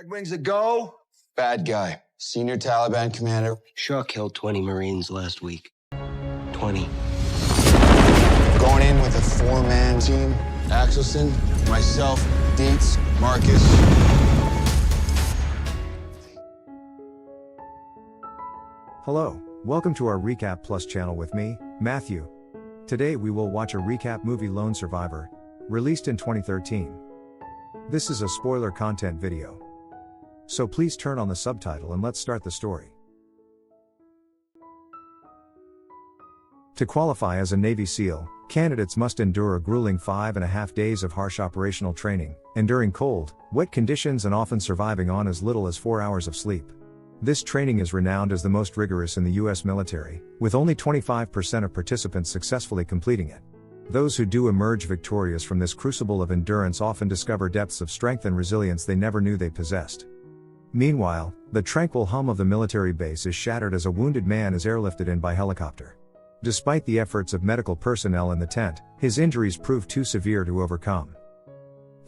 Red Wings a go. Bad guy. Senior Taliban commander. Shah killed 20 Marines last week. 20. Going in with a four-man team. Axelson, myself, Dietz, Marcus. Hello, welcome to our Recap Plus channel with me, Matthew. Today we will watch a recap movie Lone Survivor, released in 2013. This is a spoiler content video. So please turn on the subtitle and let's start the story. To qualify as a Navy SEAL, candidates must endure a grueling 5.5 days of harsh operational training, enduring cold, wet conditions and often surviving on as little as 4 hours of sleep. This training is renowned as the most rigorous in the US military, with only 25% of participants successfully completing it. Those who do emerge victorious from this crucible of endurance often discover depths of strength and resilience they never knew they possessed. Meanwhile, the tranquil hum of the military base is shattered as a wounded man is airlifted in by helicopter. Despite the efforts of medical personnel in the tent, his injuries prove too severe to overcome.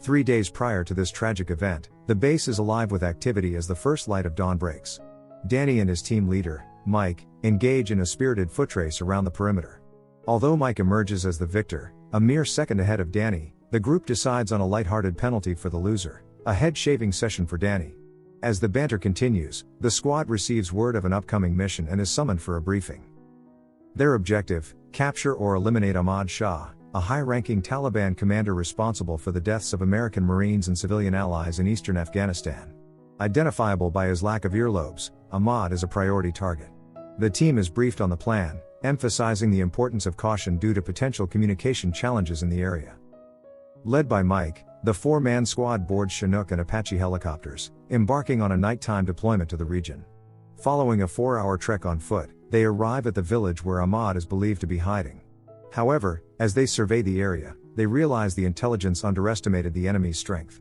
3 days prior to this tragic event, the base is alive with activity as the first light of dawn breaks. Danny and his team leader, Mike, engage in a spirited foot race around the perimeter. Although Mike emerges as the victor, a mere second ahead of Danny, the group decides on a lighthearted penalty for the loser, a head-shaving session for Danny. As the banter continues, the squad receives word of an upcoming mission and is summoned for a briefing. Their objective: capture or eliminate Ahmad Shah, a high-ranking Taliban commander responsible for the deaths of American Marines and civilian allies in eastern Afghanistan. Identifiable by his lack of earlobes, Ahmad is a priority target. The team is briefed on the plan, emphasizing the importance of caution due to potential communication challenges in the area. Led by Mike, the four-man squad boards Chinook and Apache helicopters, embarking on a nighttime deployment to the region. Following a 4-hour trek on foot, they arrive at the village where Ahmad is believed to be hiding. However, as they survey the area, they realize the intelligence underestimated the enemy's strength.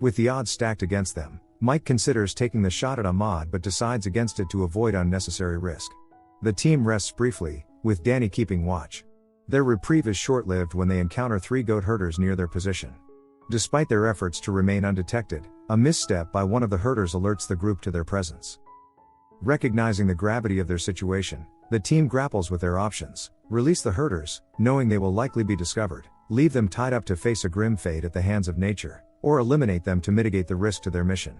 With the odds stacked against them, Mike considers taking the shot at Ahmad but decides against it to avoid unnecessary risk. The team rests briefly, with Danny keeping watch. Their reprieve is short-lived when they encounter 3 goat herders near their position. Despite their efforts to remain undetected, a misstep by one of the herders alerts the group to their presence. Recognizing the gravity of their situation, the team grapples with their options: release the herders, knowing they will likely be discovered, leave them tied up to face a grim fate at the hands of nature, or eliminate them to mitigate the risk to their mission.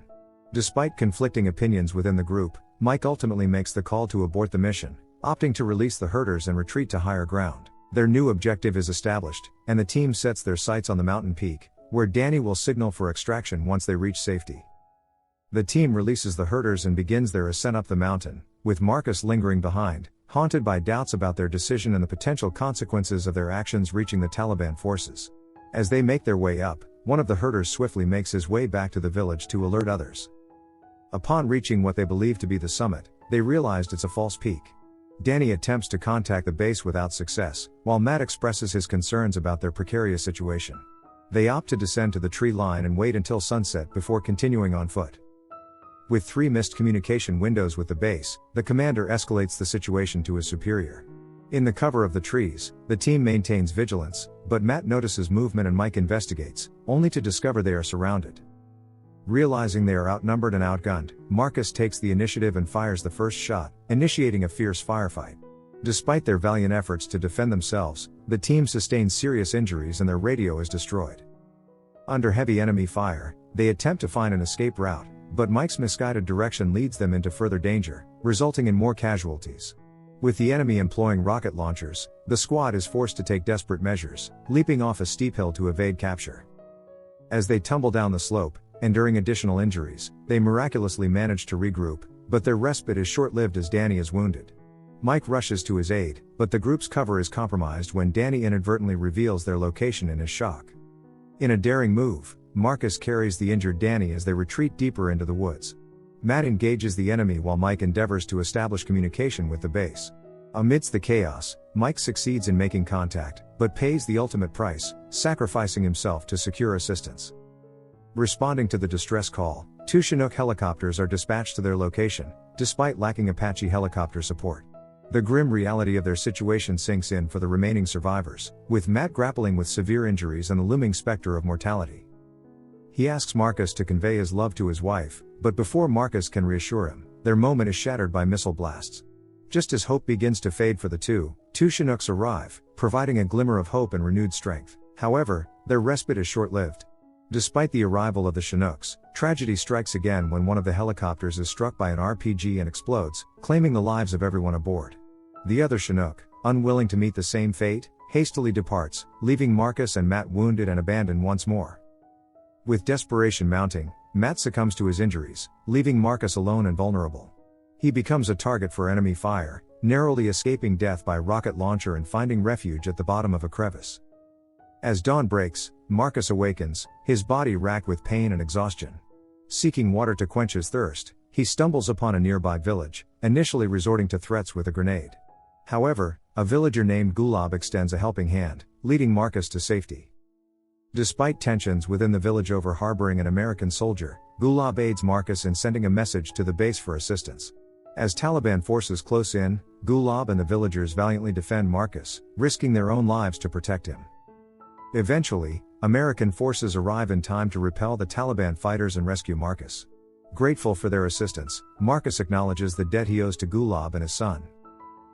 Despite conflicting opinions within the group, Mike ultimately makes the call to abort the mission, opting to release the herders and retreat to higher ground. Their new objective is established, and the team sets their sights on the mountain peak, where Danny will signal for extraction once they reach safety. The team releases the herders and begins their ascent up the mountain, with Marcus lingering behind, haunted by doubts about their decision and the potential consequences of their actions reaching the Taliban forces. As they make their way up, one of the herders swiftly makes his way back to the village to alert others. Upon reaching what they believe to be the summit, they realized it's a false peak. Danny attempts to contact the base without success, while Matt expresses his concerns about their precarious situation. They opt to descend to the tree line and wait until sunset before continuing on foot. With 3 missed communication windows with the base, the commander escalates the situation to his superior. In the cover of the trees, the team maintains vigilance, but Matt notices movement and Mike investigates, only to discover they are surrounded. Realizing they are outnumbered and outgunned, Marcus takes the initiative and fires the first shot, initiating a fierce firefight. Despite their valiant efforts to defend themselves, the team sustains serious injuries and their radio is destroyed. Under heavy enemy fire, they attempt to find an escape route, but Mike's misguided direction leads them into further danger, resulting in more casualties. With the enemy employing rocket launchers, the squad is forced to take desperate measures, leaping off a steep hill to evade capture. As they tumble down the slope, enduring additional injuries, they miraculously manage to regroup, but their respite is short-lived as Danny is wounded. Mike rushes to his aid, but the group's cover is compromised when Danny inadvertently reveals their location in his shock. In a daring move, Marcus carries the injured Danny as they retreat deeper into the woods. Matt engages the enemy while Mike endeavors to establish communication with the base. Amidst the chaos, Mike succeeds in making contact, but pays the ultimate price, sacrificing himself to secure assistance. Responding to the distress call, 2 Chinook helicopters are dispatched to their location, despite lacking Apache helicopter support. The grim reality of their situation sinks in for the remaining survivors, with Matt grappling with severe injuries and the looming specter of mortality. He asks Marcus to convey his love to his wife, but before Marcus can reassure him, their moment is shattered by missile blasts. Just as hope begins to fade for the two Chinooks arrive, providing a glimmer of hope and renewed strength. However, their respite is short-lived. Despite the arrival of the Chinooks, tragedy strikes again when one of the helicopters is struck by an RPG and explodes, claiming the lives of everyone aboard. The other Chinook, unwilling to meet the same fate, hastily departs, leaving Marcus and Matt wounded and abandoned once more. With desperation mounting, Matt succumbs to his injuries, leaving Marcus alone and vulnerable. He becomes a target for enemy fire, narrowly escaping death by rocket launcher and finding refuge at the bottom of a crevice. As dawn breaks, Marcus awakens, his body racked with pain and exhaustion. Seeking water to quench his thirst, he stumbles upon a nearby village, initially resorting to threats with a grenade. However, a villager named Gulab extends a helping hand, leading Marcus to safety. Despite tensions within the village over harboring an American soldier, Gulab aids Marcus in sending a message to the base for assistance. As Taliban forces close in, Gulab and the villagers valiantly defend Marcus, risking their own lives to protect him. Eventually, American forces arrive in time to repel the Taliban fighters and rescue Marcus. Grateful for their assistance, Marcus acknowledges the debt he owes to Gulab and his son.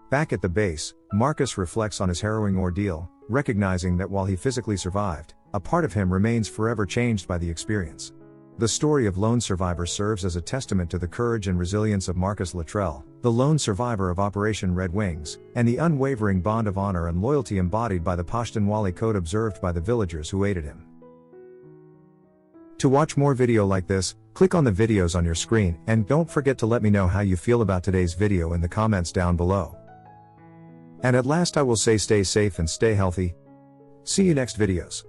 Back at the base, Marcus reflects on his harrowing ordeal, recognizing that while he physically survived, a part of him remains forever changed by the experience. The story of lone survivor serves as a testament to the courage and resilience of Marcus Luttrell, the lone survivor of Operation Red Wings, and the unwavering bond of honor and loyalty embodied by the Pashtunwali code observed by the villagers who aided him. To watch more video like this, click on the videos on your screen, and don't forget to let me know how you feel about today's video in the comments down below. And at last I will say stay safe and stay healthy. See you next videos.